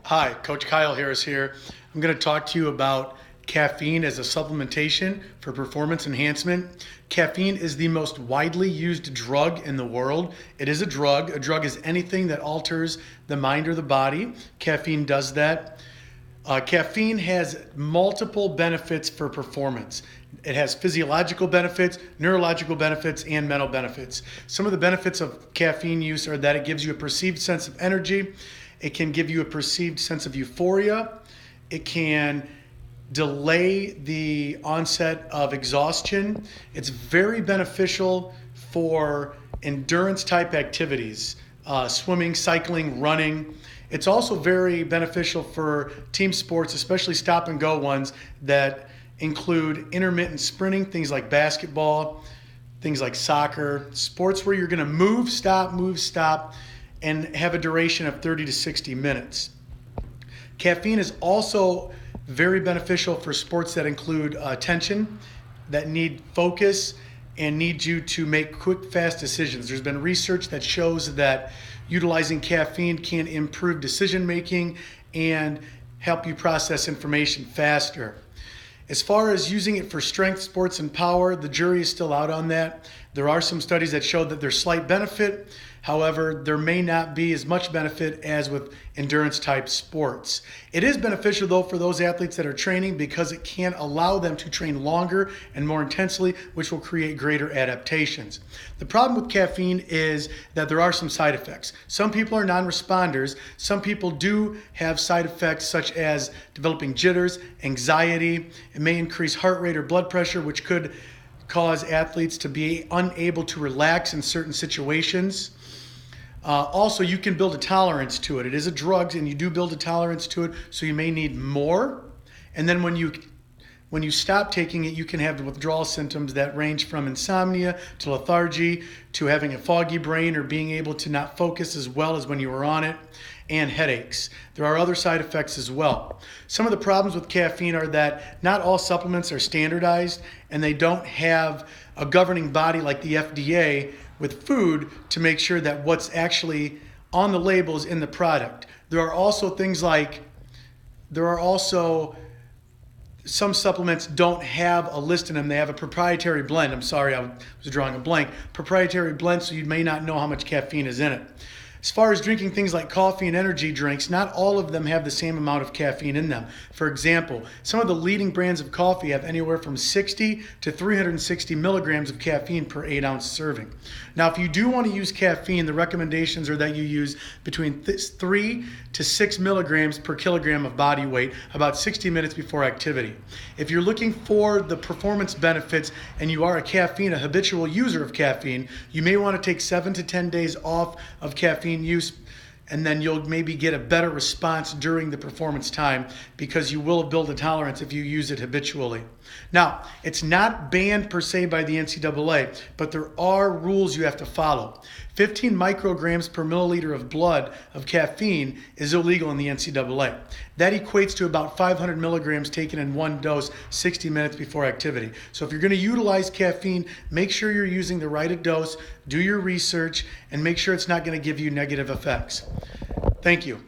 Hi, Coach Kyle Harris here. I'm going to talk to you about caffeine as a supplementation for performance enhancement. Caffeine is the most widely used drug in the world. It is a drug. A drug is anything that alters the mind or the body. Caffeine does that. Caffeine has multiple benefits for performance. It has physiological benefits, neurological benefits, and mental benefits. Some of the benefits of caffeine use are that it gives you a perceived sense of energy. It can give you a perceived sense of euphoria. It can delay the onset of exhaustion. It's very beneficial for endurance type activities, swimming, cycling, running. It's also very beneficial for team sports, especially stop and go ones that include intermittent sprinting, things like basketball, things like soccer, sports where you're going to move, stop, and have a duration of 30 to 60 minutes. Caffeine is also very beneficial for sports that include attention, that need focus, and need you to make quick, fast decisions. There's been research that shows that utilizing caffeine can improve decision making and help you process information faster. As far as using it for strength, sports, and power, the jury is still out on that. There are some studies that show that there's slight benefit. However, there may not be as much benefit as with endurance type sports. It is beneficial though for those athletes that are training because it can allow them to train longer and more intensely, which will create greater adaptations. The problem with caffeine is that there are some side effects. Some people are non-responders. Some people do have side effects such as developing jitters, anxiety. It may increase heart rate or blood pressure, which could cause athletes to be unable to relax in certain situations. Also, you can build a tolerance to it. It is a drug, and you do build a tolerance to it, so you may need more. And then when you stop taking it, you can have withdrawal symptoms that range from insomnia to lethargy to having a foggy brain or being able to not focus as well as when you were on it, and headaches. There are other side effects as well. Some of the problems with caffeine are that not all supplements are standardized, and they don't have a governing body like the FDA with food to make sure that what's actually on the label is in the product. There are also some supplements don't have a list in them. They have a proprietary blend. I'm sorry, I was drawing a blank. Proprietary blend, so you may not know how much caffeine is in it. As far as drinking things like coffee and energy drinks, not all of them have the same amount of caffeine in them. For example, some of the leading brands of coffee have anywhere from 60 to 360 milligrams of caffeine per 8-ounce serving. Now, if you do want to use caffeine, the recommendations are that you use between 3 to 6 milligrams per kilogram of body weight about 60 minutes before activity. If you're looking for the performance benefits and you are a habitual user of caffeine, you may want to take 7 to 10 days off of caffeine use, and then you'll maybe get a better response during the performance time because you will build a tolerance if you use it habitually. Now, it's not banned per se by the NCAA, but there are rules you have to follow. 15 micrograms per milliliter of blood of caffeine is illegal in the NCAA. That equates to about 500 milligrams taken in one dose 60 minutes before activity. So if you're going to utilize caffeine, make sure you're using the right dose, do your research, and make sure it's not going to give you negative effects. Thank you.